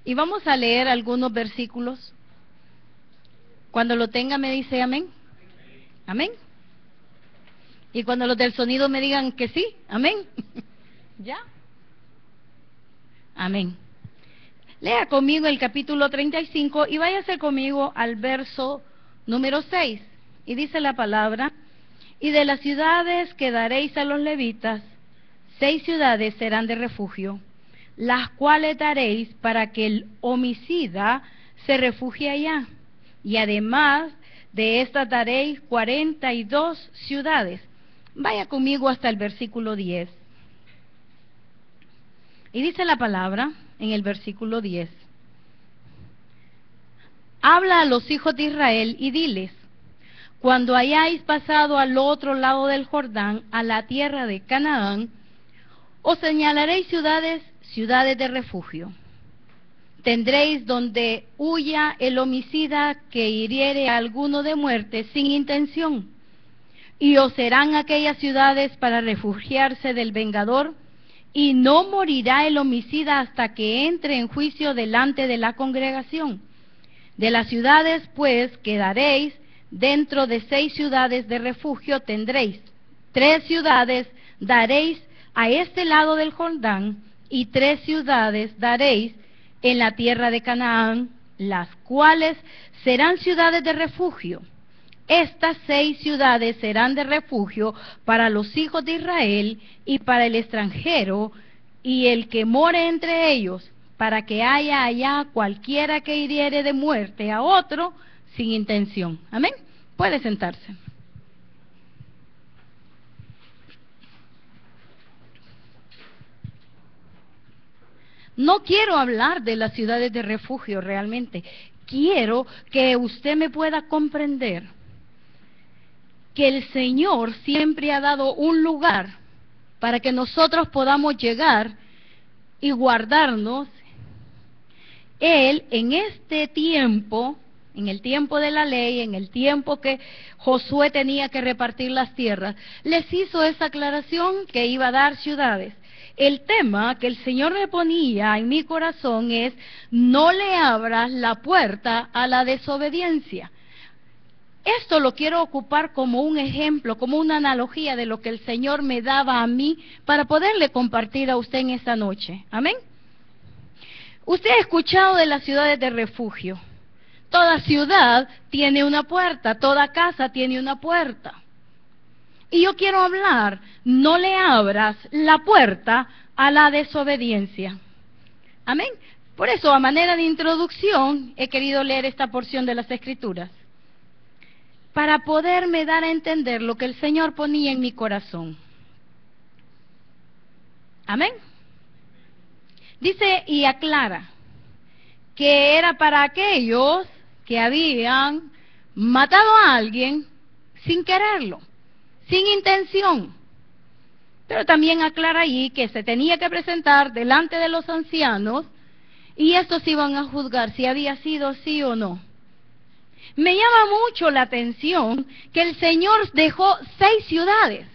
Y vamos a leer algunos versículos. Cuando lo tenga me dice amén. Amén. Y cuando los del sonido me digan que sí, amén. ¿Ya? Amén. Lea conmigo el capítulo 35 y váyase conmigo al verso número 6. Y dice la palabra: y de las ciudades que daréis a los levitas, 6 ciudades serán de refugio, las cuales daréis para que el homicida se refugie allá. Y además de estas daréis 42 ciudades. Vaya conmigo hasta el versículo 10. Y dice la palabra en el versículo 10: habla a los hijos de Israel y diles: cuando hayáis pasado al otro lado del Jordán, a la tierra de Canaán, os señalaréis ciudades, ciudades de refugio. Tendréis donde huya el homicida que hiriere a alguno de muerte sin intención, y os serán aquellas ciudades para refugiarse del vengador, y no morirá el homicida hasta que entre en juicio delante de la congregación. De las ciudades, pues, que daréis, dentro de 6 ciudades de refugio tendréis. 3 ciudades daréis a este lado del Jordán, y 3 ciudades daréis en la tierra de Canaán, las cuales serán ciudades de refugio. Estas 6 ciudades serán de refugio para los hijos de Israel y para el extranjero y el que more entre ellos, para que haya allá cualquiera que hiriere de muerte a otro sin intención. Amén. Puede sentarse. No quiero hablar de las ciudades de refugio realmente. Quiero que usted me pueda comprender que el Señor siempre ha dado un lugar para que nosotros podamos llegar y guardarnos. Él en este tiempo, en el tiempo de la ley, en el tiempo que Josué tenía que repartir las tierras, les hizo esa aclaración que iba a dar ciudades. El tema que el Señor me ponía en mi corazón es: no le abras la puerta a la desobediencia. Esto lo quiero ocupar como un ejemplo, como una analogía de lo que el Señor me daba a mí para poderle compartir a usted en esta noche. Amén. Usted ha escuchado de las ciudades de refugio. Toda ciudad tiene una puerta, toda casa tiene una puerta. Y yo quiero hablar: no le abras la puerta a la desobediencia. Amén. Por eso, a manera de introducción, he querido leer esta porción de las Escrituras, para poderme dar a entender lo que el Señor ponía en mi corazón. Amén. Dice y aclara que era para aquellos que habían matado a alguien sin quererlo, sin intención. Pero también aclara allí que se tenía que presentar delante de los ancianos y estos iban a juzgar si había sido sí o no. Me llama mucho la atención que el Señor dejó 6 ciudades.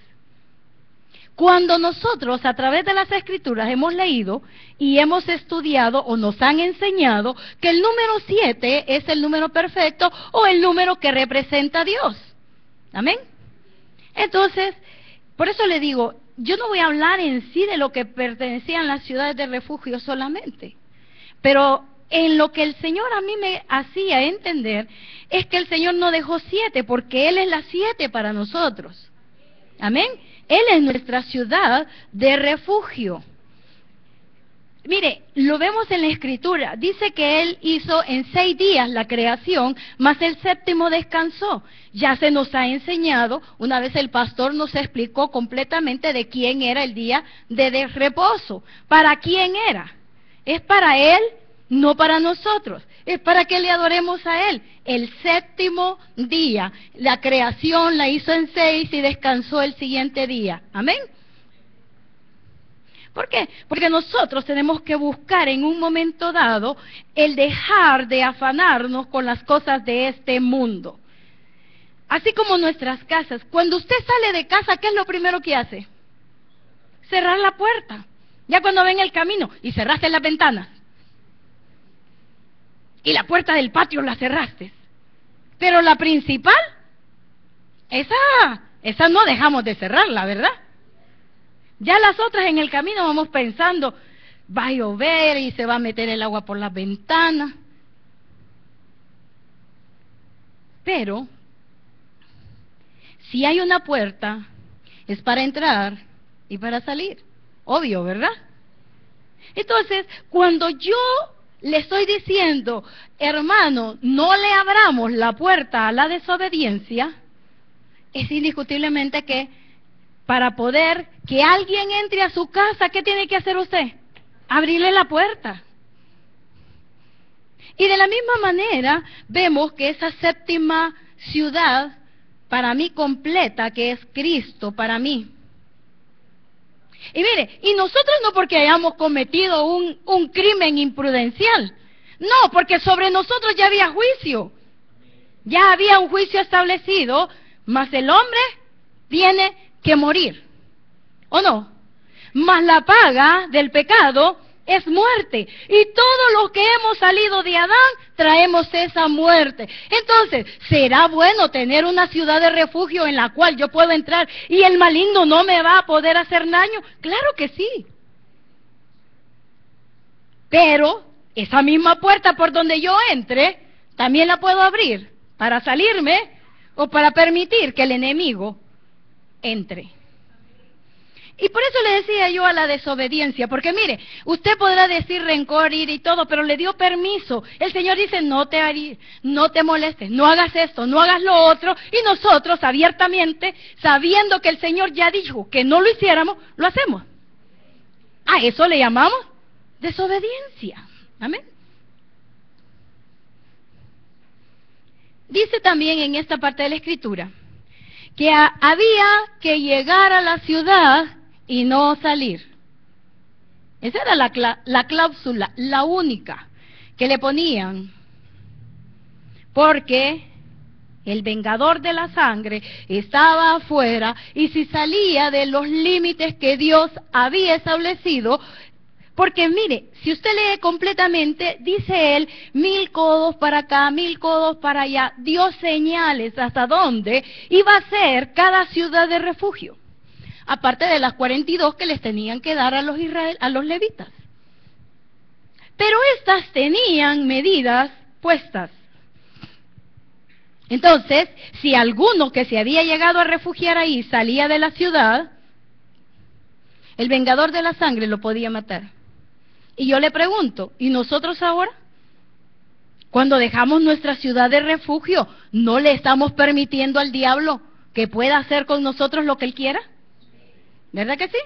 Cuando nosotros a través de las Escrituras hemos leído y hemos estudiado o nos han enseñado que el número 7 es el número perfecto o el número que representa a Dios. Amén. Entonces, por eso le digo, yo no voy a hablar en sí de lo que pertenecían las ciudades de refugio solamente, pero en lo que el Señor a mí me hacía entender es que el Señor no dejó 7 porque Él es la 7 para nosotros. Amén. Él es nuestra ciudad de refugio. Mire, lo vemos en la Escritura. Dice que Él hizo en 6 días la creación, mas el 7º descansó. Ya se nos ha enseñado, una vez el pastor nos explicó completamente de quién era el día de reposo. ¿Para quién era? Es para Él, no para nosotros. Es para que le adoremos a Él. El 7º día, la creación la hizo en 6 y descansó el siguiente día. Amén. ¿Por qué? Porque nosotros tenemos que buscar en un momento dado el dejar de afanarnos con las cosas de este mundo. Así como nuestras casas. Cuando usted sale de casa, ¿qué es lo primero que hace? Cerrar la puerta. Ya cuando ven el camino y cerraste las ventanas. y la puerta del patio la cerraste. Pero la principal, esa no dejamos de cerrarla, ¿verdad? Ya las otras en el camino vamos pensando, va a llover y se va a meter el agua por las ventanas. Pero, si hay una puerta, es para entrar y para salir. Obvio, ¿verdad? Entonces, cuando yo le estoy diciendo, hermano, no le abramos la puerta a la desobediencia, es indiscutiblemente que para poder que alguien entre a su casa, ¿qué tiene que hacer usted? Abrirle la puerta. Y de la misma manera vemos que esa séptima ciudad, para mí completa, que es Cristo para mí. Y mire, y nosotros no porque hayamos cometido un crimen imprudencial, no, porque sobre nosotros ya había juicio, ya había un juicio establecido, mas el hombre tiene que morir, ¿o no? Mas la paga del pecado es muerte, y todos los que hemos salido de Adán traemos esa muerte. Entonces, ¿será bueno tener una ciudad de refugio en la cual yo puedo entrar y el maligno no me va a poder hacer daño? Claro que sí. Pero esa misma puerta por donde yo entre, también la puedo abrir para salirme o para permitir que el enemigo entre. Y por eso le decía yo a la desobediencia, porque mire, usted podrá decir rencor, ira y todo, pero le dio permiso. El Señor dice, no te molestes, no hagas esto, no hagas lo otro, y nosotros abiertamente, sabiendo que el Señor ya dijo que no lo hiciéramos, lo hacemos. A eso le llamamos desobediencia. Amén. Dice también en esta parte de la Escritura que había que llegar a la ciudad y no salir. Esa era la cláusula, la única que le ponían, porque el vengador de la sangre estaba afuera, y si salía de los límites que Dios había establecido, porque mire, si usted lee completamente, dice él, 1000 codos para acá, 1000 codos para allá, dio señales hasta dónde iba a ser cada ciudad de refugio, aparte de las 42 que les tenían que dar a los levitas. Pero estas tenían medidas puestas. Entonces, si alguno que se había llegado a refugiar ahí salía de la ciudad, el vengador de la sangre lo podía matar. Y yo le pregunto, ¿y nosotros ahora? Cuando dejamos nuestra ciudad de refugio, ¿no le estamos permitiendo al diablo que pueda hacer con nosotros lo que él quiera? ¿Verdad que sí?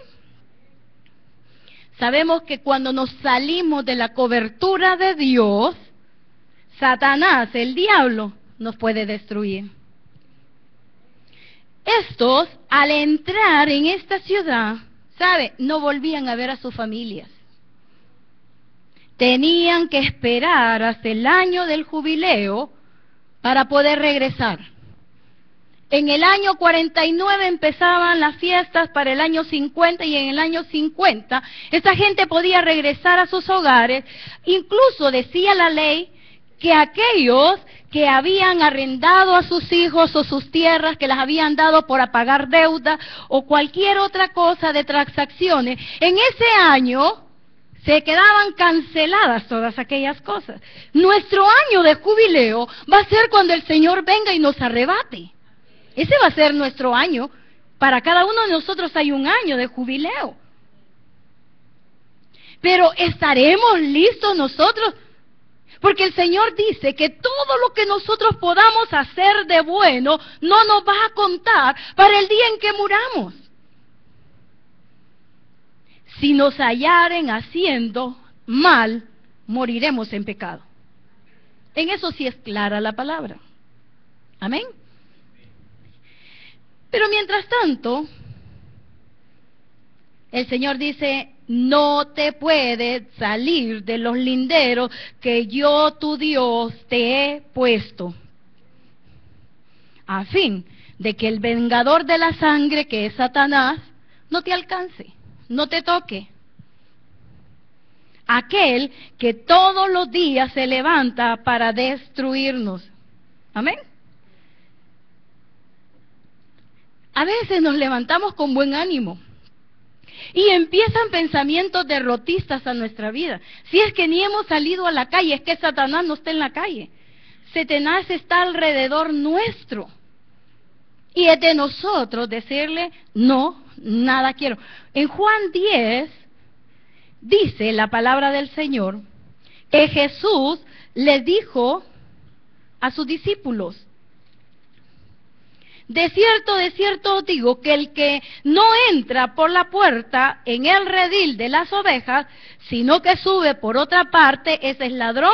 Sabemos que cuando nos salimos de la cobertura de Dios, Satanás, el diablo, nos puede destruir. Estos, al entrar en esta ciudad, ¿sabe? No volvían a ver a sus familias. Tenían que esperar hasta el año del jubileo para poder regresar. En el año 49 empezaban las fiestas para el año 50, y en el año 50 esta gente podía regresar a sus hogares. Incluso decía la ley que aquellos que habían arrendado a sus hijos o sus tierras, que las habían dado por pagar deuda o cualquier otra cosa de transacciones, en ese año se quedaban canceladas todas aquellas cosas. Nuestro año de jubileo va a ser cuando el Señor venga y nos arrebate. Ese va a ser nuestro año. Para cada uno de nosotros hay un año de jubileo. Pero ¿estaremos listos nosotros? Porque el Señor dice que todo lo que nosotros podamos hacer de bueno no nos va a contar para el día en que muramos. Si nos hallaren haciendo mal, moriremos en pecado. En eso sí es clara la palabra. Amén. Pero mientras tanto, el Señor dice, no te puedes salir de los linderos que yo, tu Dios, te he puesto, a fin de que el vengador de la sangre, que es Satanás, no te alcance, no te toque. aquel que todos los días se levanta para destruirnos. Amén. A veces nos levantamos con buen ánimo y empiezan pensamientos derrotistas a nuestra vida. Si es que ni hemos salido a la calle, es que Satanás no está en la calle. Satanás está alrededor nuestro. Y es de nosotros decirle, no, nada quiero. En Juan 10 dice la palabra del Señor que Jesús les dijo a sus discípulos: de cierto os digo que el que no entra por la puerta en el redil de las ovejas, sino que sube por otra parte, ese es ladrón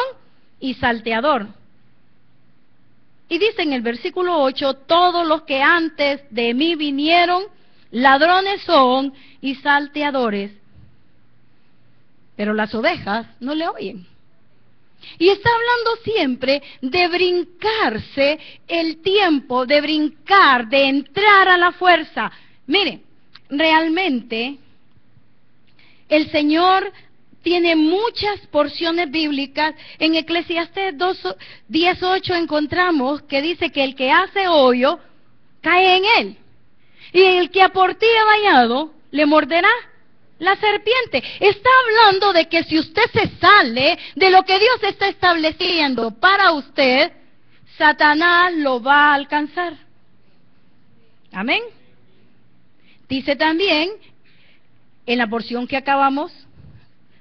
y salteador. Y dice en el versículo 8, todos los que antes de mí vinieron, ladrones son y salteadores, pero las ovejas no le oyen. Y está hablando siempre de brincarse el tiempo, de brincar, de entrar a la fuerza. Mire, realmente el Señor tiene muchas porciones bíblicas. En Eclesiastés 10:8 encontramos que dice que el que hace hoyo cae en él, y el que a por ti ha vallado le morderá la serpiente. Está hablando de que si usted se sale de lo que Dios está estableciendo para usted, Satanás lo va a alcanzar. Amén. Dice también en la porción que acabamos,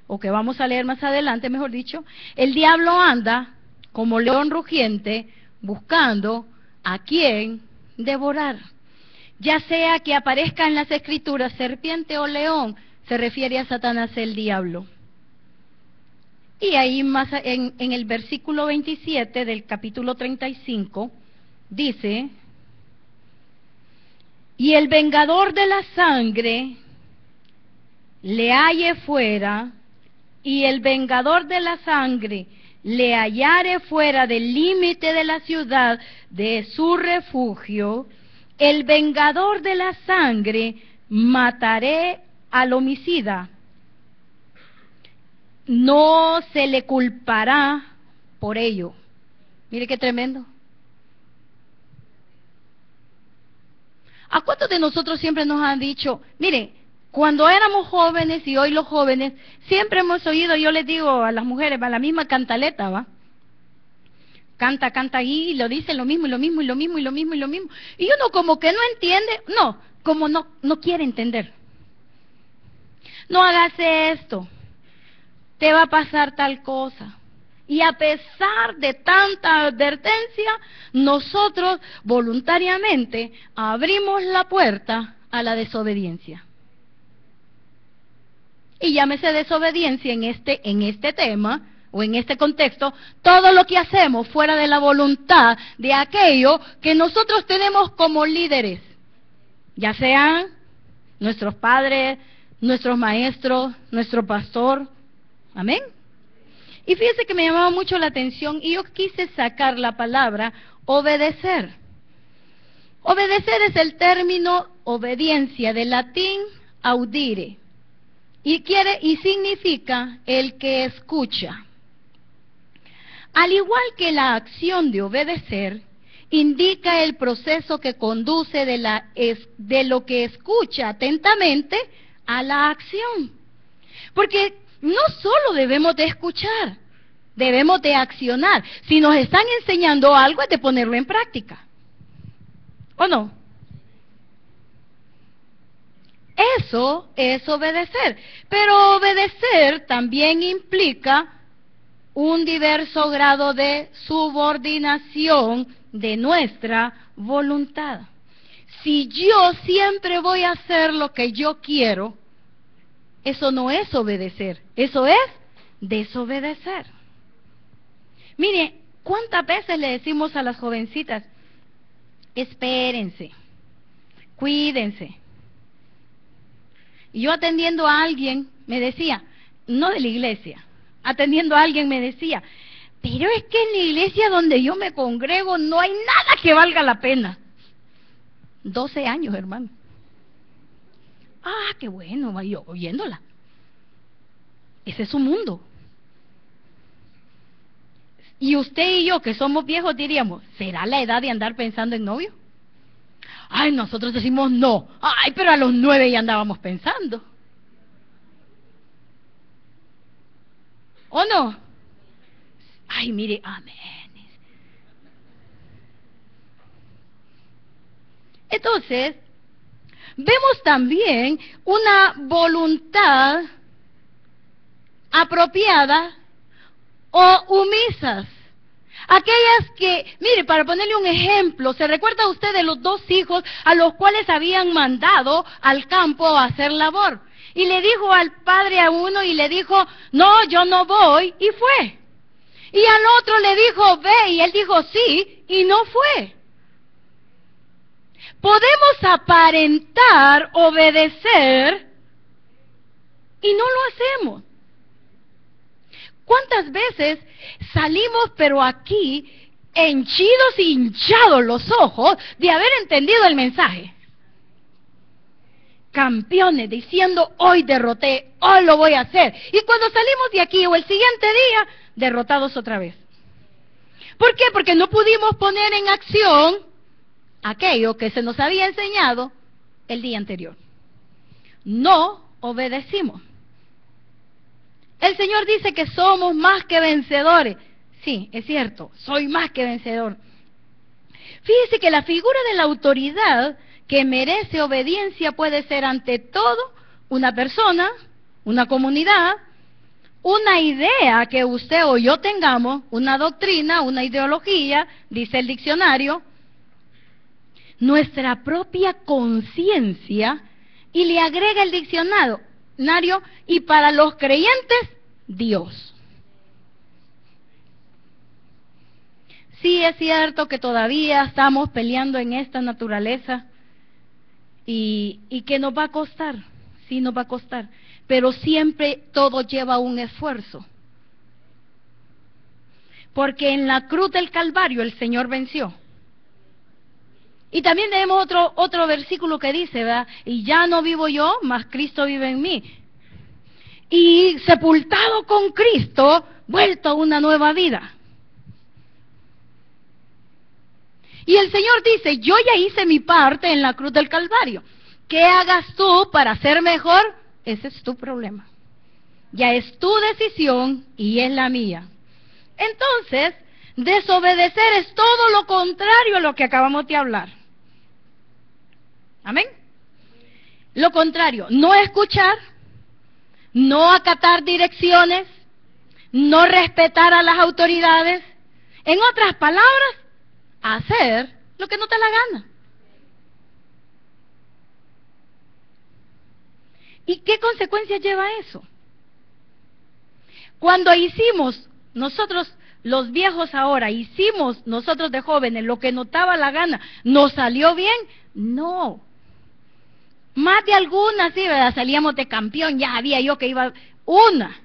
o que vamos a leer más adelante, mejor dicho, el diablo anda como león rugiente buscando a quien devorar. Ya sea que aparezca en las escrituras serpiente o león, se refiere a Satanás, el diablo. Y ahí más en el versículo 27 del capítulo 35 dice: y el vengador de la sangre le halle fuera, y el vengador de la sangre le hallare fuera del límite de la ciudad de su refugio, el vengador de la sangre mataré al homicida, no se le culpará por ello. Mire qué tremendo. ¿A cuántos de nosotros siempre nos han dicho, mire, cuando éramos jóvenes y hoy los jóvenes, siempre hemos oído, yo les digo a las mujeres, va la misma cantaleta, va? Canta y lo dice lo mismo, y lo mismo, y lo mismo, y lo mismo, y lo mismo. Y uno como que no entiende, como no quiere entender. No hagas esto, te va a pasar tal cosa. Y a pesar de tanta advertencia, nosotros voluntariamente abrimos la puerta a la desobediencia. Y llámese desobediencia en este tema, o en este contexto, todo lo que hacemos fuera de la voluntad de aquello que nosotros tenemos como líderes, ya sean nuestros padres, nuestros maestros, nuestro pastor. Amén. Y fíjese que me llamaba mucho la atención y yo quise sacar la palabra obedecer. Obedecer es el término obediencia, del latín audire, y significa el que escucha. Al igual que la acción de obedecer indica el proceso que conduce de lo que escucha atentamente a la acción. Porque no solo debemos de escuchar, debemos de accionar. Si nos están enseñando algo, es de ponerlo en práctica. ¿O no? Eso es obedecer. Pero obedecer también implica un diverso grado de subordinación de nuestra voluntad. Si yo siempre voy a hacer lo que yo quiero, eso no es obedecer, eso es desobedecer. Mire, ¿cuántas veces le decimos a las jovencitas, espérense, cuídense? Y yo atendiendo a alguien me decía, no de la iglesia, atendiendo a alguien me decía, pero es que en la iglesia donde yo me congrego no hay nada que valga la pena. 12 años, hermano. Ah, qué bueno, yo oyéndola. Ese es su mundo. Y usted y yo, que somos viejos, diríamos, ¿será la edad de andar pensando en novio? Ay, nosotros decimos no. Ay, pero a los 9 ya andábamos pensando. ¿O no? Ay, mire, amén. Entonces, vemos también una voluntad apropiada o omisas. Aquellas que, mire, para ponerle un ejemplo, ¿se recuerda usted de los 2 hijos a los cuales habían mandado al campo a hacer labor? Y le dijo al padre a uno y le dijo, no, yo no voy, y fue. Y al otro le dijo, ve, y él dijo sí, y no fue. Podemos aparentar obedecer y no lo hacemos. ¿Cuántas veces salimos pero aquí henchidos y hinchados los ojos de haber entendido el mensaje? Campeones, diciendo, hoy derroté, hoy lo voy a hacer. Y cuando salimos de aquí o el siguiente día, derrotados otra vez. ¿Por qué? Porque no pudimos poner en acción aquello que se nos había enseñado el día anterior. No obedecimos. El Señor dice que somos más que vencedores. Sí, es cierto, soy más que vencedor. Fíjese que la figura de la autoridad que merece obediencia puede ser ante todo una persona, una comunidad, una idea que usted o yo tengamos, una doctrina, una ideología, dice el diccionario, nuestra propia conciencia, y le agrega el diccionario, y para los creyentes, Dios. Sí, es cierto que todavía estamos peleando en esta naturaleza y que nos va a costar, sí nos va a costar, pero siempre todo lleva un esfuerzo. Porque en la cruz del Calvario el Señor venció. Y también tenemos otro versículo que dice, ¿verdad? Y ya no vivo yo, mas Cristo vive en mí. Y sepultado con Cristo, vuelto a una nueva vida. Y el Señor dice, yo ya hice mi parte en la cruz del Calvario. ¿Qué hagas tú para ser mejor? Ese es tu problema. Ya es tu decisión y es la mía. Entonces, desobedecer es todo lo contrario a lo que acabamos de hablar. Amén. Lo contrario, no escuchar, no acatar direcciones, no respetar a las autoridades. En otras palabras, hacer lo que no te la gana. ¿Y qué consecuencias lleva eso? Cuando hicimos, nosotros los viejos ahora, hicimos nosotros de jóvenes lo que nos daba la gana, ¿nos salió bien? No. Más de algunas, sí, ¿verdad? Salíamos de campeón, ya había yo que iba una,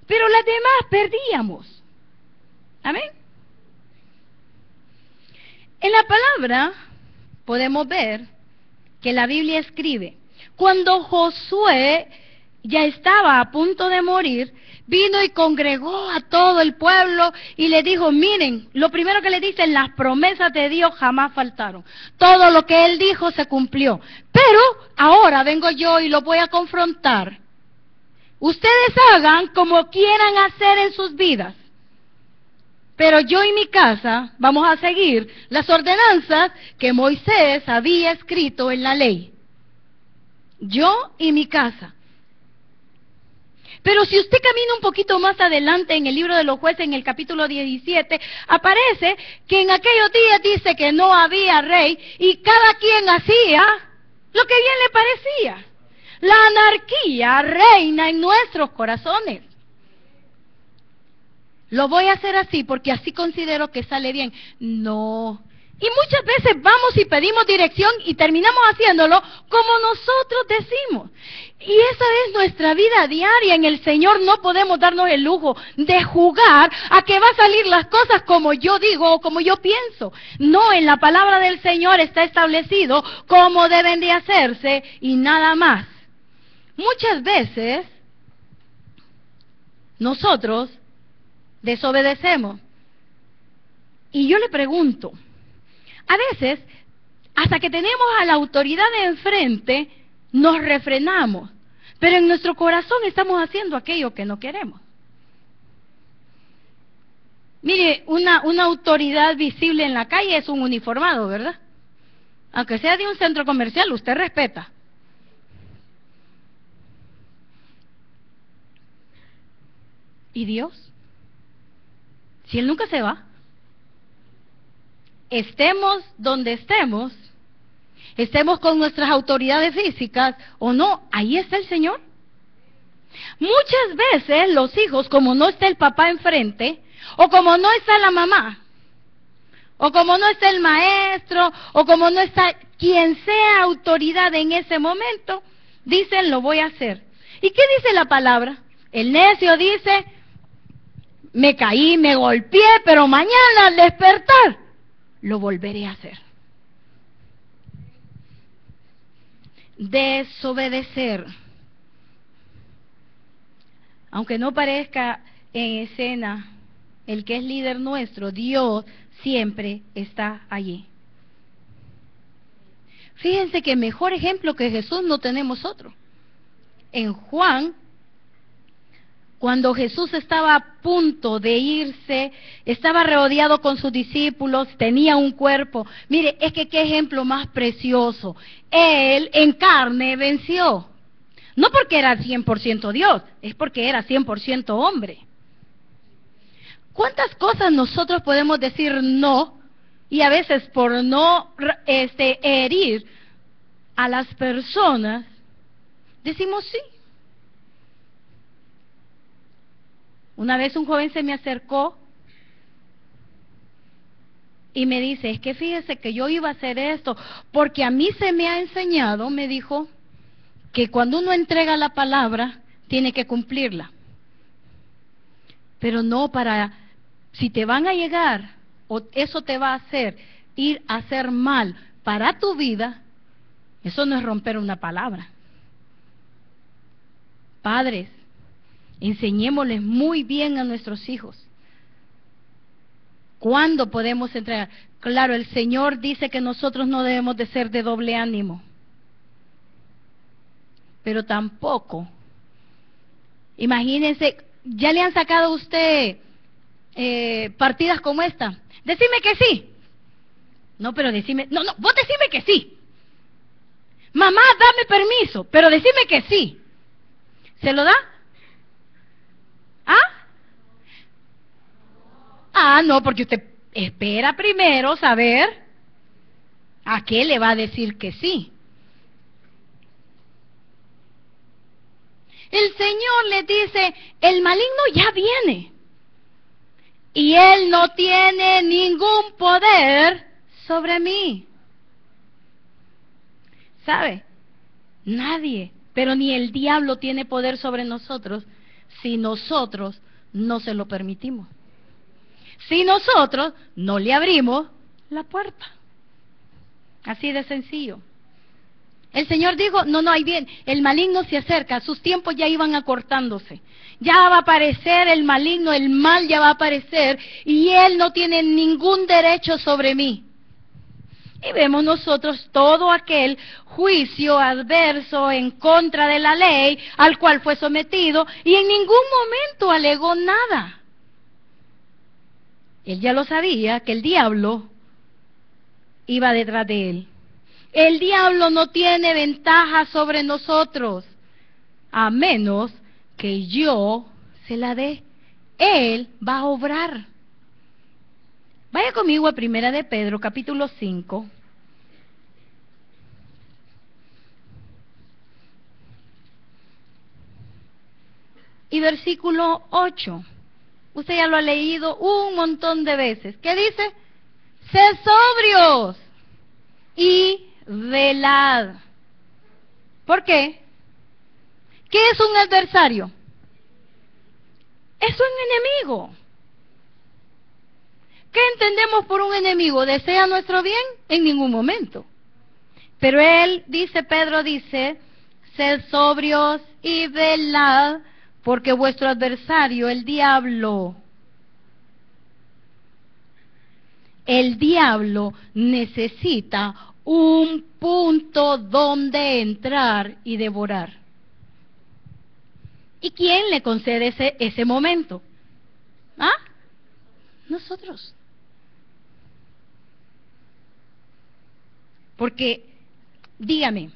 pero las demás perdíamos. Amén. En la palabra podemos ver que la Biblia escribe, cuando Josué ya estaba a punto de morir, vino y congregó a todo el pueblo y le dijo, miren, lo primero que le dicen, las promesas de Dios jamás faltaron. Todo lo que Él dijo se cumplió. Pero ahora vengo yo y lo voy a confrontar. Ustedes hagan como quieran hacer en sus vidas. Pero yo y mi casa vamos a seguir las ordenanzas que Moisés había escrito en la ley. Yo y mi casa. Pero si usted camina un poquito más adelante en el libro de los jueces, en el capítulo 17, aparece que en aquellos días dice que no había rey y cada quien hacía lo que bien le parecía. La anarquía reina en nuestros corazones. Lo voy a hacer así porque así considero que sale bien. No. Y muchas veces vamos y pedimos dirección y terminamos haciéndolo como nosotros decimos. Y esa es nuestra vida diaria. En el Señor no podemos darnos el lujo de jugar a que va a salir las cosas como yo digo o como yo pienso. No, en la palabra del Señor está establecido cómo deben de hacerse y nada más. Muchas veces nosotros desobedecemos. Y yo le pregunto, a veces, hasta que tenemos a la autoridad de enfrente, nos refrenamos, pero en nuestro corazón estamos haciendo aquello que no queremos. Mire, una autoridad visible en la calle es un uniformado, ¿verdad? Aunque sea de un centro comercial, usted respeta. ¿Y Dios? Si Él nunca se va. Estemos donde estemos, estemos con nuestras autoridades físicas o no, ahí está el Señor. Muchas veces los hijos, como no está el papá enfrente, o como no está la mamá, o como no está el maestro, o como no está quien sea autoridad en ese momento, dicen, lo voy a hacer. ¿Y qué dice la palabra? El necio dice, me caí, me golpeé, pero mañana al despertar lo volveré a hacer. Desobedecer. Aunque no parezca en escena, el que es líder nuestro, Dios, siempre está allí. Fíjense que mejor ejemplo que Jesús no tenemos otro. En Juan, cuando Jesús estaba a punto de irse, estaba rodeado con sus discípulos, tenía un cuerpo. Mire, es que qué ejemplo más precioso. Él en carne venció. No porque era 100% Dios, es porque era 100% hombre. ¿Cuántas cosas nosotros podemos decir no? Y a veces por no herir a las personas, decimos sí. Una vez un joven se me acercó y me dice, es que fíjese que yo iba a hacer esto, porque a mí se me ha enseñado, me dijo, que cuando uno entrega la palabra, tiene que cumplirla. Pero no si te van a llegar, o eso te va a hacer ir a hacer mal para tu vida, eso no es romper una palabra. Padres, enseñémosles muy bien a nuestros hijos. ¿Cuándo podemos entregar? Claro, el Señor dice que nosotros no debemos de ser de doble ánimo. Pero tampoco. Imagínense, ya le han sacado a usted partidas como esta. Decime que sí. No, pero decime, no, vos decime que sí. Mamá, dame permiso, pero decime que sí. ¿Se lo da? No, porque usted espera primero saber a qué le va a decir que sí. El Señor le dice, el maligno ya viene. Y él no tiene ningún poder sobre mí. ¿Sabe? Nadie, pero ni el diablo tiene poder sobre nosotros si nosotros no se lo permitimos. Si nosotros no le abrimos la puerta. Así de sencillo. El Señor dijo, no, ahí bien, el maligno se acerca, sus tiempos ya iban acortándose. Ya va a aparecer el maligno, el mal ya va a aparecer, y él no tiene ningún derecho sobre mí. Y vemos nosotros todo aquel juicio adverso en contra de la ley al cual fue sometido, y en ningún momento alegó nada. Él ya lo sabía, que el diablo iba detrás de él. El diablo no tiene ventaja sobre nosotros, a menos que yo se la dé. Él va a obrar. Vaya conmigo a Primera de Pedro, capítulo 5. Y versículo 8. Usted ya lo ha leído un montón de veces. ¿Qué dice? Sed sobrios y velad. ¿Por qué? ¿Qué es un adversario? Es un enemigo. ¿Qué entendemos por un enemigo? ¿Desea nuestro bien? En ningún momento. Pero él dice, Pedro dice, sed sobrios y velad, porque vuestro adversario, el diablo necesita un punto donde entrar y devorar. ¿Y quién le concede ese momento? ¿Ah? Nosotros. Porque, dígame,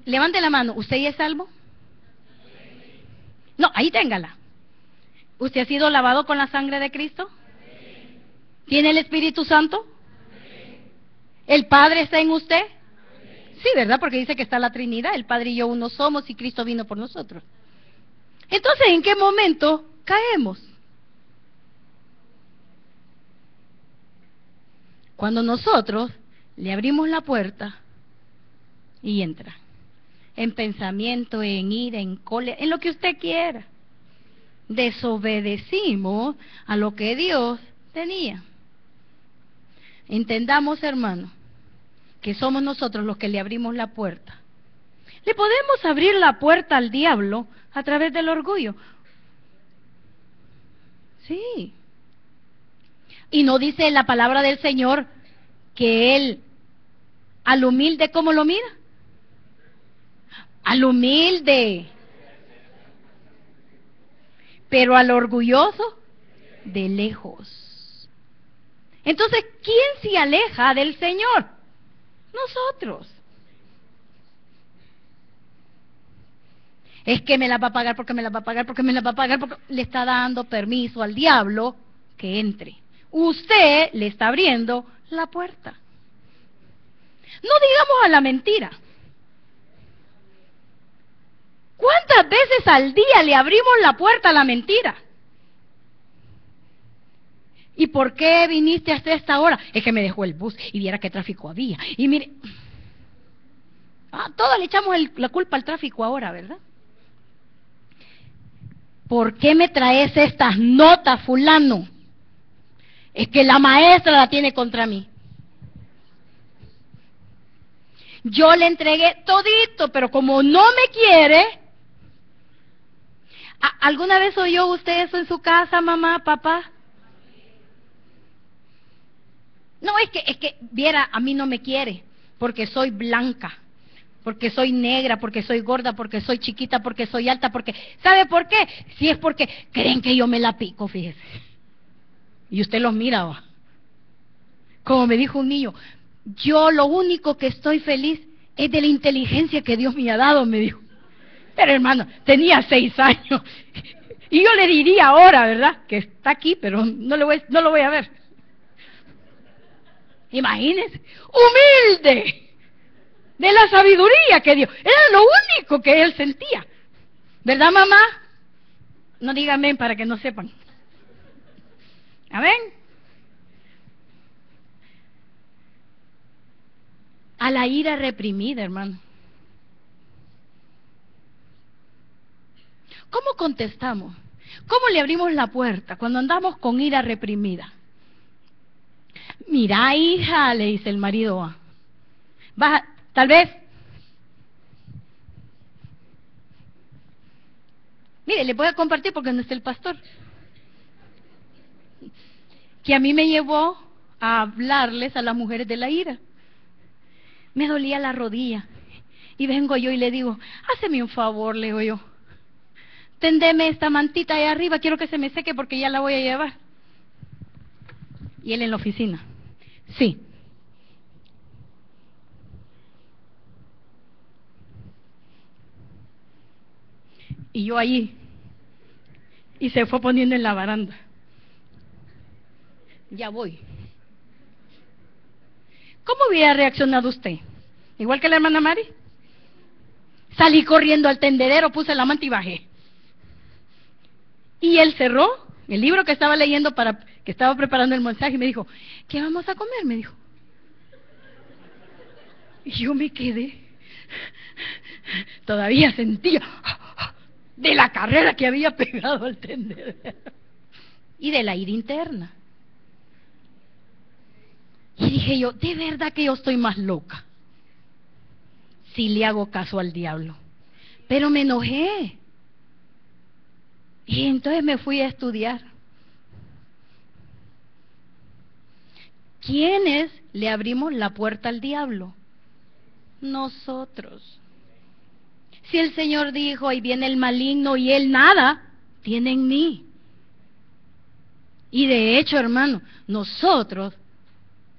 levante la mano, ¿usted ya es salvo? No, ahí téngala. ¿Usted ha sido lavado con la sangre de Cristo? ¿Tiene el Espíritu Santo? ¿El Padre está en usted? Sí, ¿verdad? Porque dice que está la Trinidad, el Padre y yo uno somos y Cristo vino por nosotros. Entonces, ¿en qué momento caemos? Cuando nosotros le abrimos la puerta y entra. En pensamiento, en ira, en cólera, en lo que usted quiera. Desobedecimos a lo que Dios tenía. Entendamos, hermano, que somos nosotros los que le abrimos la puerta. Le podemos abrir la puerta al diablo a través del orgullo. Sí. Y no dice la palabra del Señor que Él al humilde, ¿cómo lo mira? Al humilde. Pero al orgulloso, de lejos. Entonces, ¿quién se aleja del Señor? Nosotros. Es que me la va a pagar porque me la va a pagar porque me la va a pagar porque le está dando permiso al diablo que entre. Usted le está abriendo la puerta. No digamos a la mentira. ¿Cuántas veces al día le abrimos la puerta a la mentira? ¿Y por qué viniste hasta esta hora? Es que me dejó el bus y viera qué tráfico había. Y mire, todos le echamos la culpa al tráfico ahora, ¿verdad? ¿Por qué me traes estas notas, fulano? Es que la maestra la tiene contra mí. Yo le entregué todito, pero como no me quiere... ¿Alguna vez oyó usted eso en su casa, mamá, papá? No, es que, viera, a mí no me quiere, porque soy blanca, porque soy negra, porque soy gorda, porque soy chiquita, porque soy alta, porque... ¿Sabe por qué? Si es porque creen que yo me la pico, fíjese. Y usted los mira, ¿va? Como me dijo un niño, yo lo único que estoy feliz es de la inteligencia que Dios me ha dado, me dijo. Pero hermano, tenía 6 años. Y yo le diría ahora, ¿verdad? Que está aquí, pero no lo voy a ver. Imagínense, humilde, de la sabiduría que dio. Era lo único que él sentía. ¿Verdad, mamá? No digan amén para que no sepan. Amén. A la ira reprimida, hermano. ¿Cómo contestamos? ¿Cómo le abrimos la puerta cuando andamos con ira reprimida? Mira, hija, le dice el marido, tal vez, mire, le voy a compartir porque no está el pastor, que a mí me llevó a hablarles a las mujeres de la ira. Me dolía la rodilla y vengo yo y le digo, háceme un favor, le digo yo, tendeme esta mantita ahí arriba, quiero que se me seque porque ya la voy a llevar. Y él en la oficina, sí. Y yo ahí, y se fue poniendo en la baranda. Ya voy. ¿Cómo hubiera reaccionado usted? ¿Igual que la hermana Mari? Salí corriendo al tendedero, puse la manta y bajé. Y él cerró el libro que estaba leyendo que estaba preparando el mensaje y me dijo, ¿qué vamos a comer? Me dijo. Y yo me quedé. Todavía sentía de la carrera que había pegado al tendedero y de la ira interna. Y dije yo, de verdad que yo estoy más loca si le hago caso al diablo. Pero me enojé. Y entonces me fui a estudiar. ¿Quiénes le abrimos la puerta al diablo? Nosotros. Si el Señor dijo, ahí viene el maligno y él nada tiene en mí. Y de hecho, hermano, nosotros,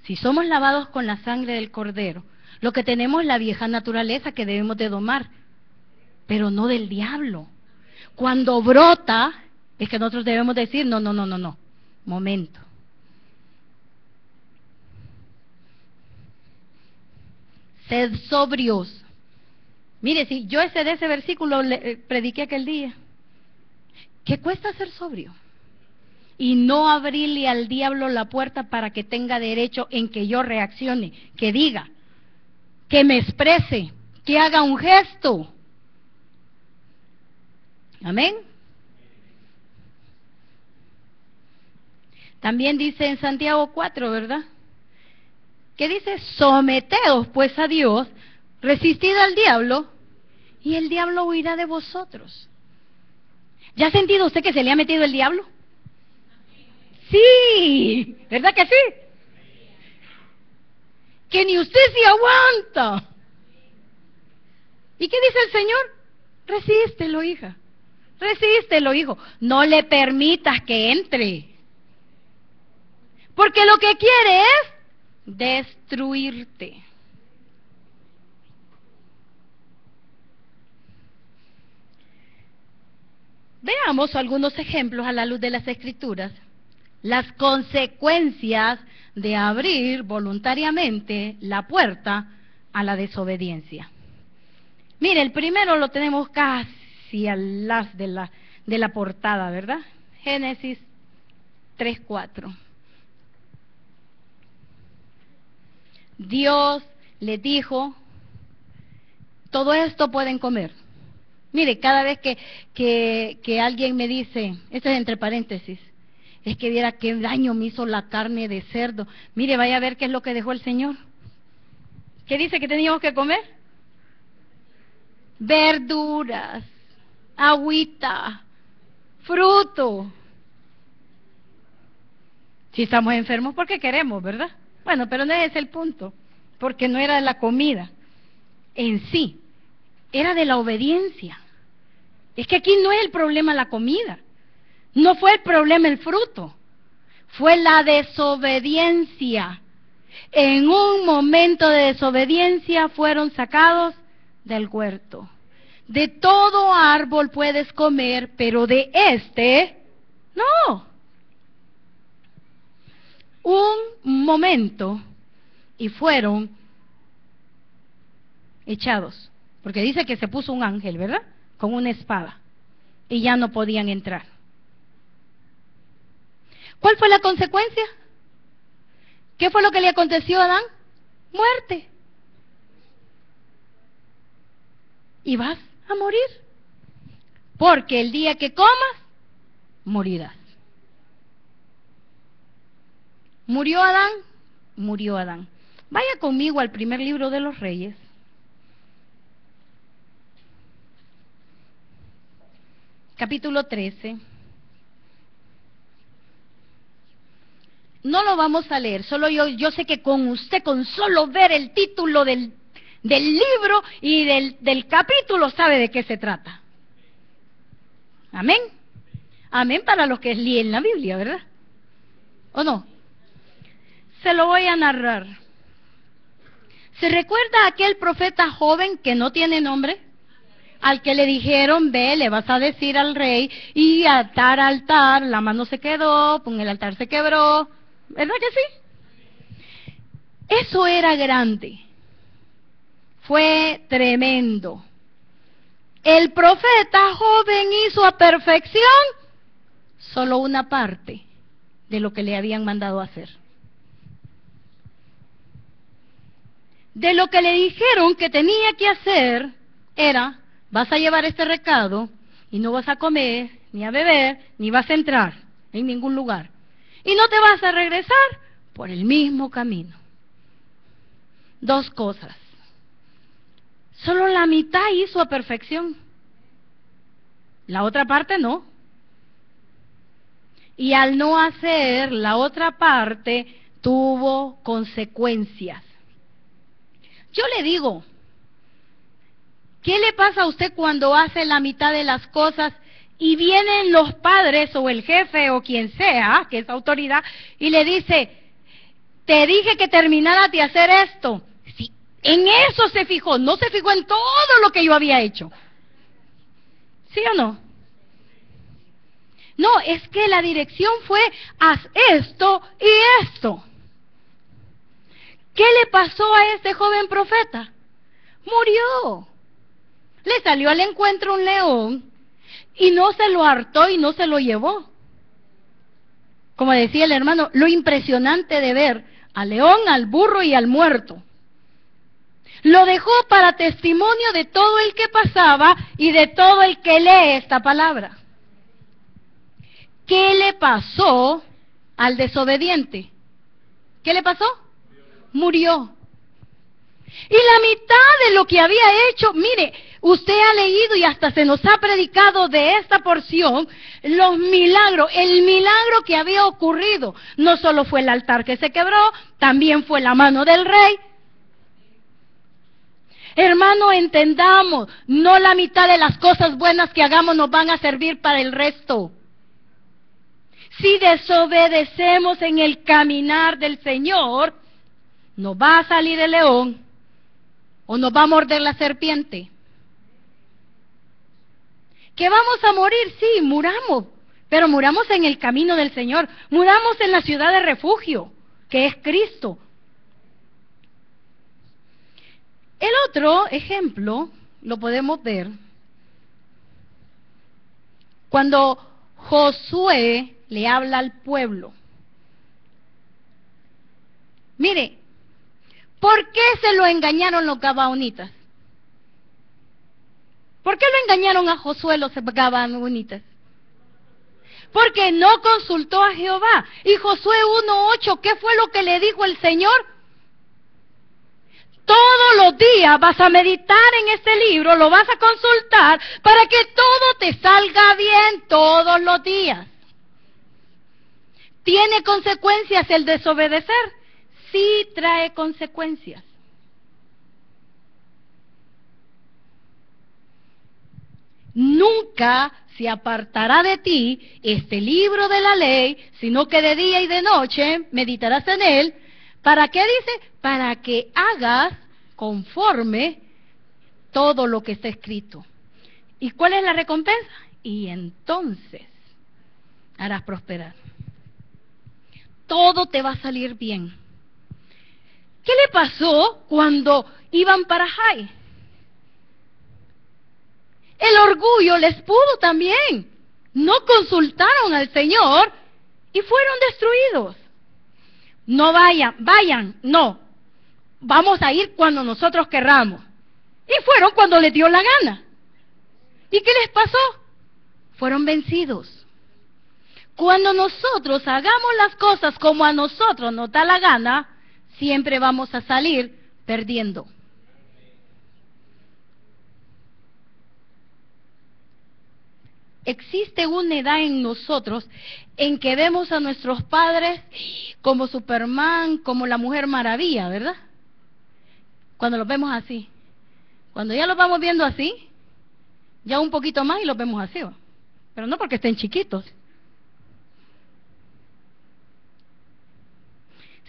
si somos lavados con la sangre del Cordero, lo que tenemos es la vieja naturaleza que debemos de domar, pero no del diablo. Cuando brota, es que nosotros debemos decir, no, momento. Sed sobrios. Mire, si yo de ese versículo le prediqué aquel día, ¿qué cuesta ser sobrio? Y no abrirle al diablo la puerta para que tenga derecho en que yo reaccione, que diga, que me exprese, que haga un gesto. Amén. También dice en Santiago 4, ¿verdad? Que dice, someteos pues a Dios, resistid al diablo, y el diablo huirá de vosotros. ¿Ya ha sentido usted que se le ha metido el diablo? Sí, ¿verdad que sí? Que ni usted se aguanta. ¿Y qué dice el Señor? Resístelo, hija. Resístelo, hijo. No le permitas que entre. Porque lo que quiere es destruirte. Veamos algunos ejemplos a la luz de las Escrituras. Las consecuencias de abrir voluntariamente la puerta a la desobediencia. Mire, el primero lo tenemos casi al las de la portada, ¿verdad? Génesis 3:4. Dios les dijo, todo esto pueden comer. Mire, cada vez que alguien me dice, esto es entre paréntesis, es que viera qué daño me hizo la carne de cerdo. Mire, vaya a ver qué es lo que dejó el Señor. ¿Qué dice que teníamos que comer? Verduras, agüita, fruto. Si estamos enfermos porque queremos, ¿verdad? Bueno, pero no es ese el punto, porque no era de la comida en sí, era de la obediencia. Es que aquí no es el problema la comida, no fue el problema el fruto, fue la desobediencia. En un momento de desobediencia fueron sacados del huerto. De todo árbol puedes comer, pero de este no. Un momento y fueron echados, porque dice que se puso un ángel, ¿verdad? Con una espada y ya no podían entrar. ¿Cuál fue la consecuencia? ¿Qué fue lo que le aconteció a Adán? Muerte. Y vas a morir, porque el día que comas, morirás. ¿Murió Adán? Murió Adán. Vaya conmigo al primer libro de los Reyes. Capítulo 13. No lo vamos a leer, solo yo sé que con usted, con solo ver el título del libro y del capítulo, sabe de qué se trata. Amén. Amén para los que leen la Biblia, ¿verdad? ¿O no? Se lo voy a narrar. ¿Se recuerda aquel profeta joven que no tiene nombre? Al que le dijeron, ve, le vas a decir al rey, y altar, la mano se quedó, con el altar se quebró. ¿Verdad que sí? Eso era grande. Fue tremendo. El profeta joven hizo a perfección solo una parte de lo que le habían mandado hacer. De lo que le dijeron que tenía que hacer era, vas a llevar este recado y no vas a comer, ni a beber, ni vas a entrar en ningún lugar. Y no te vas a regresar por el mismo camino. Dos cosas. Solo la mitad hizo a perfección. La otra parte no. Y al no hacer la otra parte, tuvo consecuencias. Yo le digo, ¿qué le pasa a usted cuando hace la mitad de las cosas y vienen los padres o el jefe o quien sea, que es autoridad, y le dice, te dije que terminaras de hacer esto? Sí, en eso se fijó, no se fijó en todo lo que yo había hecho. ¿Sí o no? No, es que la dirección fue, haz esto y esto. ¿Qué le pasó a este joven profeta? Murió. Le salió al encuentro un león y no se lo hartó y no se lo llevó. Como decía el hermano, lo impresionante de ver al león, al burro y al muerto. Lo dejó para testimonio de todo el que pasaba y de todo el que lee esta palabra. ¿Qué le pasó al desobediente? ¿Qué le pasó? Murió. Y la mitad de lo que había hecho, mire, usted ha leído y hasta se nos ha predicado de esta porción los milagros, el milagro que había ocurrido. No solo fue el altar que se quebró, también fue la mano del rey. Hermano, entendamos, no la mitad de las cosas buenas que hagamos nos van a servir para el resto. Si desobedecemos en el caminar del Señor, nos va a salir el león o nos va a morder la serpiente. ¿Que vamos a morir? Sí, muramos, pero muramos en el camino del Señor, muramos en la ciudad de refugio, que es Cristo. El otro ejemplo lo podemos ver cuando Josué le habla al pueblo. Mire, ¿por qué se lo engañaron los gabaonitas? ¿Por qué lo engañaron a Josué los gabaonitas? Porque no consultó a Jehová. Y Josué 1:8, ¿qué fue lo que le dijo el Señor? Todos los días vas a meditar en este libro, lo vas a consultar para que todo te salga bien todos los días. ¿Tiene consecuencias el desobedecer? Sí, trae consecuencias. Nunca se apartará de ti este libro de la ley, sino que de día y de noche meditarás en él. ¿Para qué dice? Para que hagas conforme todo lo que está escrito. ¿Y cuál es la recompensa? Y entonces harás prosperar. Todo te va a salir bien. ¿Qué le pasó cuando iban para Jai? El orgullo les pudo también. No consultaron al Señor y fueron destruidos. No vayan, no. Vamos a ir cuando nosotros querramos. Y fueron cuando les dio la gana. ¿Y qué les pasó? Fueron vencidos. Cuando nosotros hagamos las cosas como a nosotros nos da la gana, siempre vamos a salir perdiendo. Existe una edad en nosotros en que vemos a nuestros padres como Superman, como la Mujer Maravilla, ¿verdad? Cuando los vemos así. Cuando ya los vamos viendo así, ya un poquito más y los vemos así, ¿va? Pero no porque estén chiquitos,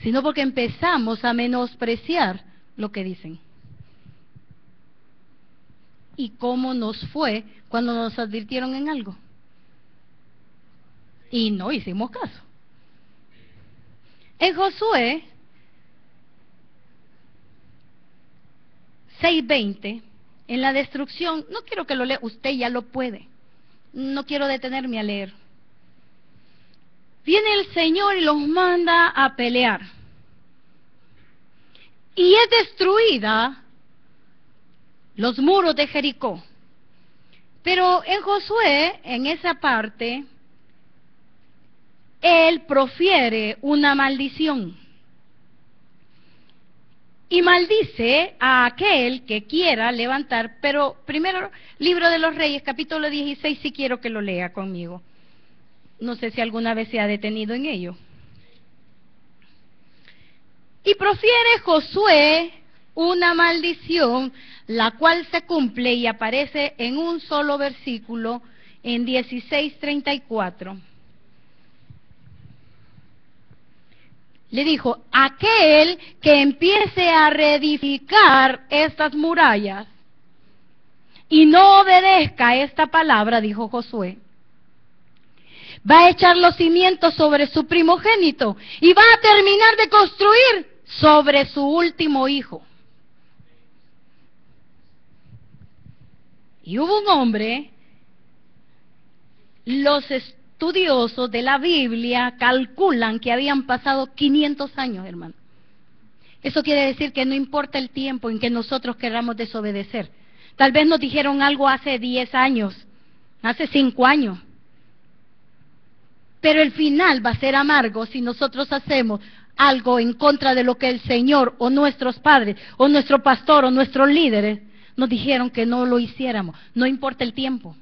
sino porque empezamos a menospreciar lo que dicen. ¿Y cómo nos fue cuando nos advirtieron en algo? Y no hicimos caso. En Josué 6:20, en la destrucción, no quiero que lo lea, usted ya lo puede, no quiero detenerme a leer. Viene el Señor y los manda a pelear. Y es destruida los muros de Jericó. Pero en Josué, en esa parte, él profiere una maldición. Y maldice a aquel que quiera levantar, pero primero, Libro de los Reyes, capítulo 16, si quiero que lo lea conmigo. No sé si alguna vez se ha detenido en ello. Y profiere Josué una maldición, la cual se cumple y aparece en un solo versículo, en 16:34. Le dijo: aquel que empiece a reedificar estas murallas y no obedezca esta palabra, dijo Josué, va a echar los cimientos sobre su primogénito y va a terminar de construir sobre su último hijo. Y hubo un hombre, los estudiosos de la Biblia calculan que habían pasado 500 años, hermano. Eso quiere decir que no importa el tiempo en que nosotros queramos desobedecer. Tal vez nos dijeron algo hace 10 años, hace 5 años. Pero el final va a ser amargo si nosotros hacemos algo en contra de lo que el Señor o nuestros padres o nuestro pastor o nuestros líderes nos dijeron que no lo hiciéramos. No importa el tiempo.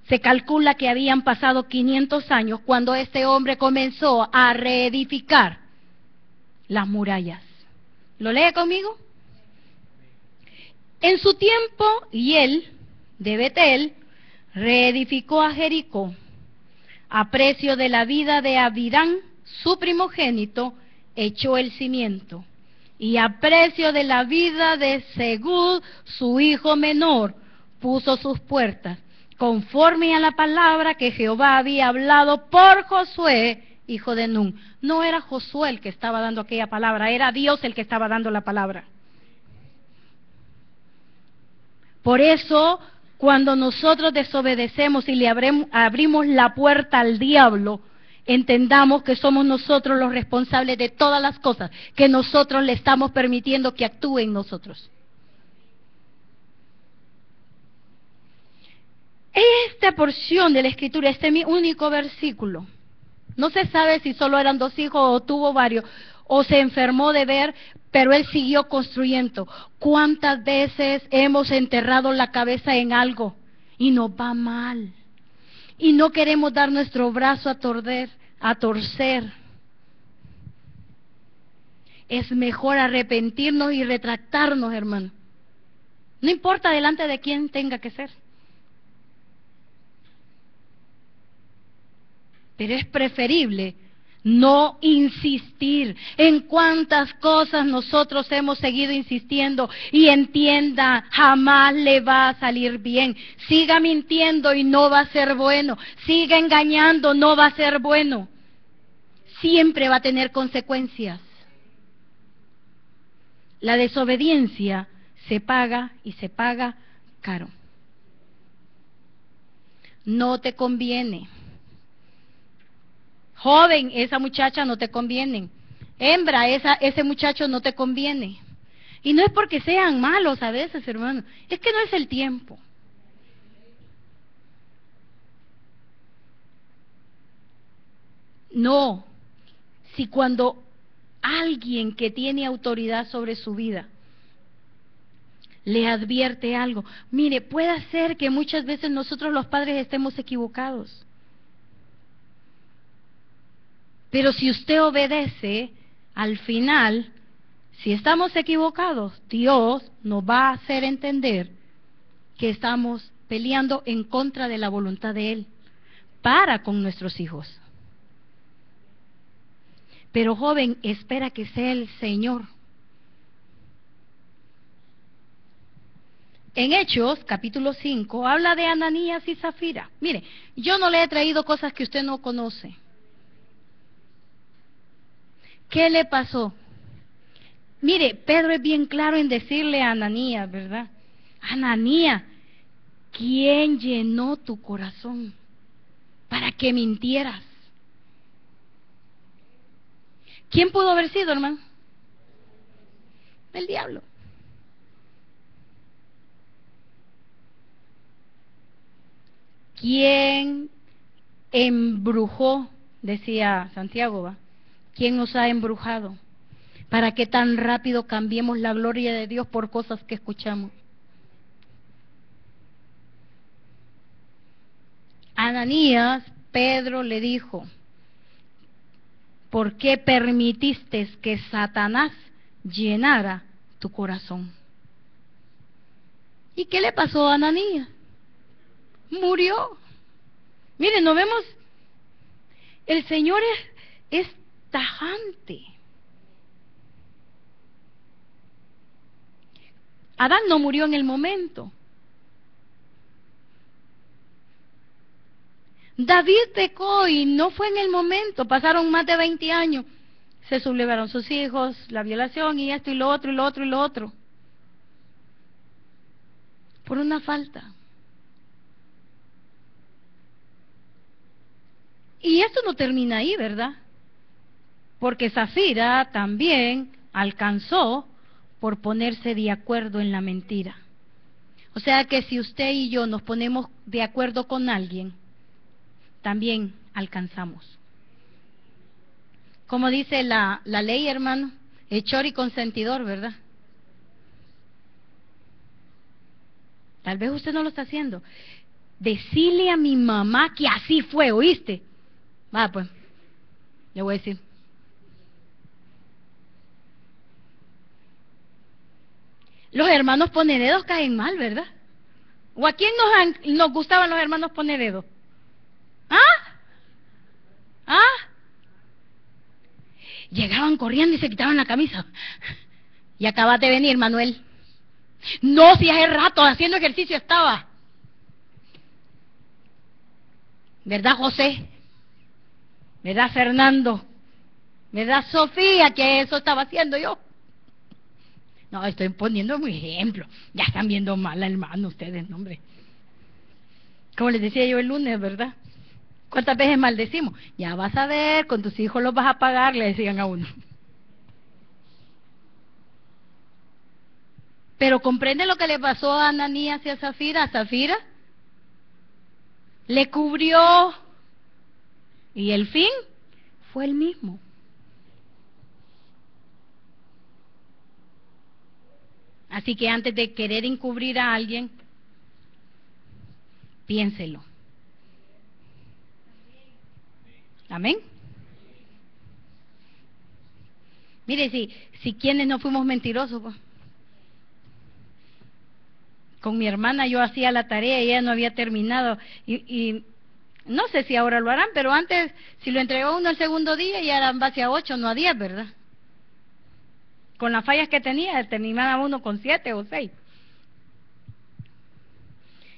Se calcula que habían pasado 500 años cuando este hombre comenzó a reedificar las murallas. ¿Lo lee conmigo? En su tiempo, y él, de Betel, reedificó a Jericó a precio de la vida de Abirán, su primogénito, echó el cimiento, y a precio de la vida de Segud, su hijo menor, puso sus puertas, conforme a la palabra que Jehová había hablado por Josué, hijo de Nun. No era Josué el que estaba dando aquella palabra, era Dios el que estaba dando la palabra. Por eso, cuando nosotros desobedecemos y le abrimos la puerta al diablo, entendamos que somos nosotros los responsables de todas las cosas que nosotros le estamos permitiendo que actúe en nosotros. Esta porción de la Escritura, este es mi único versículo. No se sabe si solo eran 2 hijos o tuvo varios, o se enfermó de ver, pero él siguió construyendo. ¿Cuántas veces hemos enterrado la cabeza en algo y nos va mal? Y no queremos dar nuestro brazo a torcer. Es mejor arrepentirnos y retractarnos, hermano. No importa delante de quién tenga que ser. Pero es preferible no insistir. En cuántas cosas nosotros hemos seguido insistiendo, y entienda, jamás le va a salir bien. Siga mintiendo y no va a ser bueno. Siga engañando, no va a ser bueno. Siempre va a tener consecuencias. La desobediencia se paga, y se paga caro. No te conviene. Joven, esa muchacha no te conviene. Hembra, ese muchacho no te conviene. Y no es porque sean malos a veces, hermano. Es que no es el tiempo. No. Si cuando alguien que tiene autoridad sobre su vida le advierte algo, mire, puede ser que muchas veces nosotros los padres estemos equivocados. Pero si usted obedece, al final, si estamos equivocados, Dios nos va a hacer entender que estamos peleando en contra de la voluntad de Él para con nuestros hijos. Pero joven, espera que sea el Señor. En Hechos, capítulo 5, habla de Ananías y Zafira. Mire, yo no le he traído cosas que usted no conoce. ¿Qué le pasó? Mire, Pedro es bien claro en decirle a Ananías, ¿verdad? Ananías, ¿quién llenó tu corazón para que mintieras? ¿Quién pudo haber sido, hermano? El diablo. ¿Quién embrujó? Decía Santiago, ¿va? ¿Quién nos ha embrujado para que tan rápido cambiemos la gloria de Dios por cosas que escuchamos? Ananías Pedro le dijo: ¿por qué permitiste que Satanás llenara tu corazón? ¿Y qué le pasó a Ananías? Murió. Miren, nos vemos, el Señor es tajante. Adán no murió en el momento. David pecó y no fue en el momento, pasaron más de 20 años, se sublevaron sus hijos, la violación y esto y lo otro y lo otro y lo otro, por una falta. Y esto no termina ahí, ¿verdad? Porque Zafira también alcanzó por ponerse de acuerdo en la mentira. O sea que si usted y yo nos ponemos de acuerdo con alguien, también alcanzamos. Como dice la ley, hermano, hechor y consentidor, ¿verdad? Tal vez usted no lo está haciendo. Decile a mi mamá que así fue, ¿oíste? Va, pues, le voy a decir. Los hermanos ponededos caen mal, ¿verdad? ¿O a quién nos gustaban los hermanos ponededos? ¿Ah? ¿Ah? Llegaban corriendo y se quitaban la camisa. Y acabas de venir, Manuel. No, si hace rato haciendo ejercicio estaba. ¿Verdad, José? ¿Verdad, Fernando? ¿Verdad, Sofía? Que eso estaba haciendo yo. No, estoy poniendo un ejemplo. Ya están viendo mal, hermano, ustedes, no, hombre. Como les decía yo el lunes, ¿verdad? ¿Cuántas veces maldecimos? Ya vas a ver, con tus hijos los vas a pagar, le decían a uno. Pero comprende lo que le pasó a Ananías y a Zafira. A Zafira le cubrió y el fin fue el mismo. Así que antes de querer encubrir a alguien, piénselo. Amén. Mire, si quienes no fuimos mentirosos, pues. Con mi hermana yo hacía la tarea y ella no había terminado. Y no sé si ahora lo harán, pero antes, si lo entregó uno el segundo día, ya eran base a 8, no a 10, ¿verdad? Con las fallas que tenía, terminaba uno con 7 o 6.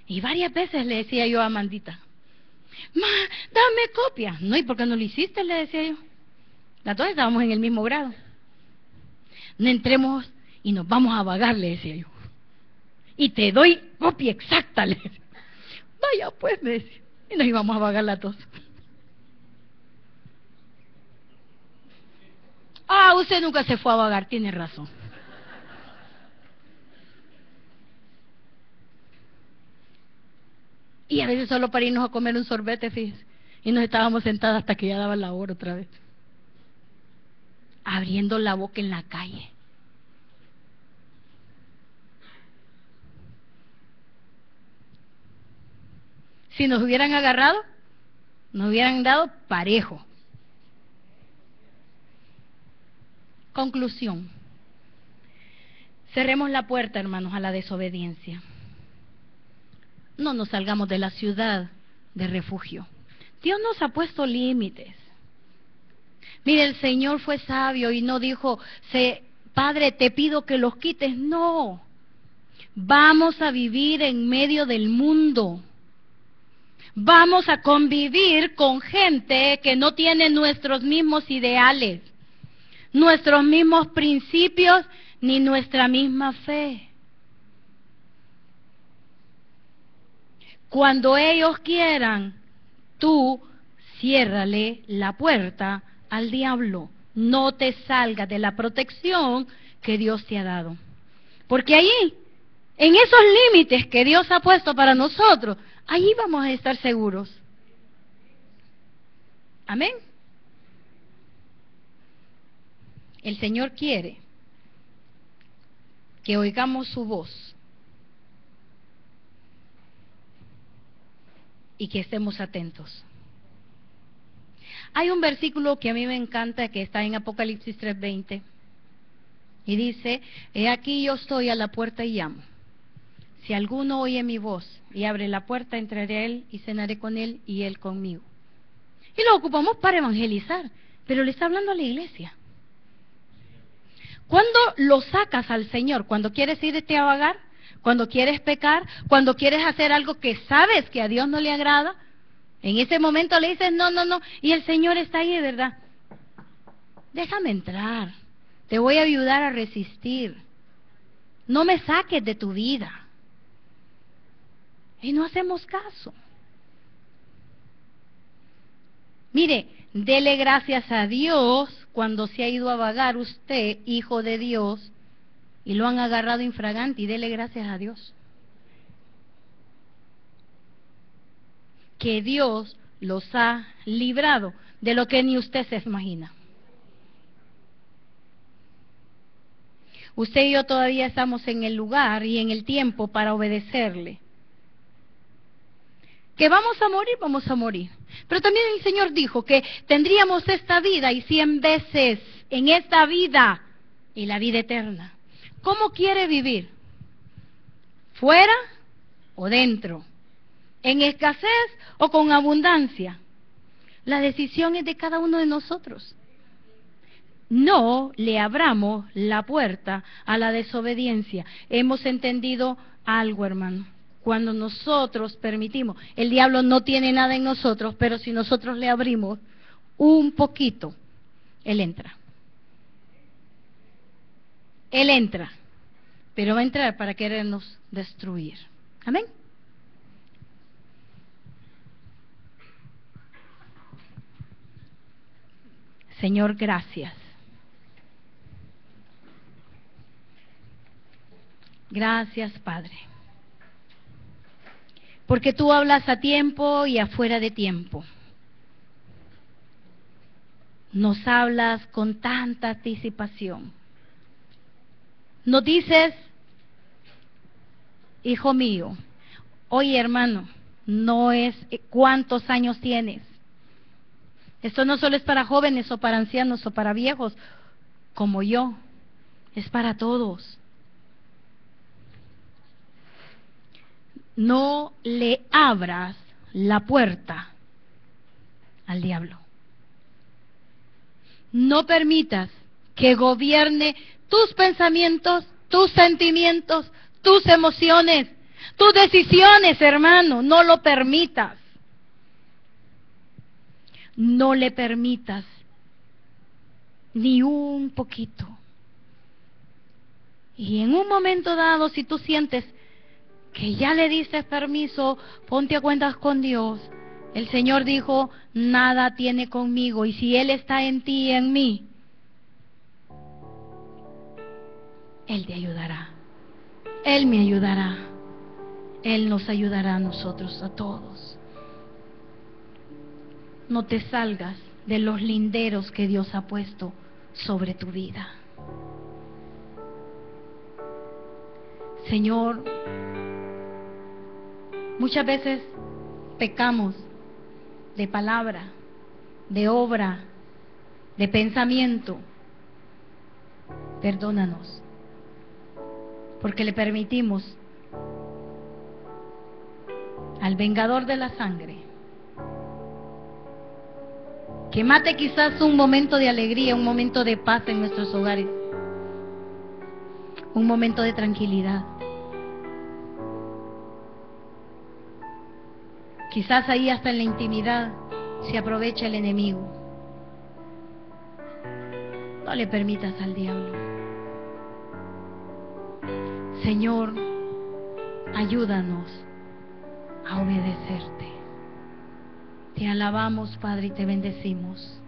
Y varias veces le decía yo a Amandita: ma, dame copia. No, ¿y por qué no lo hiciste? Le decía yo. Las dos estábamos en el mismo grado. No entremos y nos vamos a vagar, le decía yo. Y te doy copia exacta, le decía. Vaya pues, me decía. Y nos íbamos a vagar las dos. Ah, usted nunca se fue a vagar, tiene razón. Y a veces solo para irnos a comer un sorbete, fíjese. Y nos estábamos sentadas hasta que ya daba la hora otra vez. Abriendo la boca en la calle. Si nos hubieran agarrado, nos hubieran dado parejo. Conclusión. Cerremos la puerta, hermanos, a la desobediencia. No nos salgamos de la ciudad de refugio. Dios nos ha puesto límites. Mire, el Señor fue sabio y no dijo: Padre, te pido que los quites. No. Vamos a vivir en medio del mundo. Vamos a convivir con gente que no tiene nuestros mismos ideales, nuestros mismos principios, ni nuestra misma fe. Cuando ellos quieran, tú ciérrale la puerta al diablo. No te salgas de la protección que Dios te ha dado. Porque allí, en esos límites que Dios ha puesto para nosotros, allí vamos a estar seguros. Amén. El Señor quiere que oigamos su voz y que estemos atentos. Hay un versículo que a mí me encanta, que está en Apocalipsis 3:20, y dice: he aquí yo estoy a la puerta y llamo. Si alguno oye mi voz y abre la puerta, entraré a él y cenaré con él y él conmigo. Y lo ocupamos para evangelizar, pero le está hablando a la iglesia. ¿Cuándo lo sacas al Señor? ¿Cuando quieres irte a vagar? ¿Cuando quieres pecar? ¿Cuando quieres hacer algo que sabes que a Dios no le agrada? En ese momento le dices: no, no, no, y el Señor está ahí de verdad. Déjame entrar, te voy a ayudar a resistir. No me saques de tu vida. Y no hacemos caso. Mire, dele gracias a Dios cuando se ha ido a vagar usted, hijo de Dios, y lo han agarrado infragante, y dele gracias a Dios. Que Dios los ha librado de lo que ni usted se imagina. Usted y yo todavía estamos en el lugar y en el tiempo para obedecerle. Que vamos a morir. Pero también el Señor dijo que tendríamos esta vida y 100 veces en esta vida y la vida eterna. ¿Cómo quiere vivir? ¿Fuera o dentro? ¿En escasez o con abundancia? La decisión es de cada uno de nosotros. No le abramos la puerta a la desobediencia. Hemos entendido algo, hermano. Cuando nosotros permitimos, el diablo no tiene nada en nosotros, pero si nosotros le abrimos un poquito, él entra. Él entra, pero va a entrar para querernos destruir. Amén. Señor, gracias. Gracias, Padre. Porque tú hablas a tiempo y afuera de tiempo. Nos hablas con tanta anticipación. Nos dices: hijo mío, oye, hermano, no es cuántos años tienes. Esto no solo es para jóvenes o para ancianos o para viejos como yo, es para todos. No le abras la puerta al diablo. No permitas que gobierne tus pensamientos, tus sentimientos, tus emociones, tus decisiones, hermano. No lo permitas. No le permitas ni un poquito. Y en un momento dado, si tú sientes que ya le diste permiso, ponte a cuentas con Dios. El Señor dijo: nada tiene conmigo, y si Él está en ti y en mí, Él te ayudará. Él me ayudará. Él nos ayudará a nosotros, a todos. No te salgas de los linderos que Dios ha puesto sobre tu vida. Señor, muchas veces pecamos de palabra, de obra, de pensamiento. Perdónanos, porque le permitimos al vengador de la sangre que mate quizás un momento de alegría, un momento de paz en nuestros hogares, un momento de tranquilidad. Quizás ahí hasta en la intimidad se aprovecha el enemigo. No le permitas al diablo. Señor, ayúdanos a obedecerte. Te alabamos, Padre, y te bendecimos.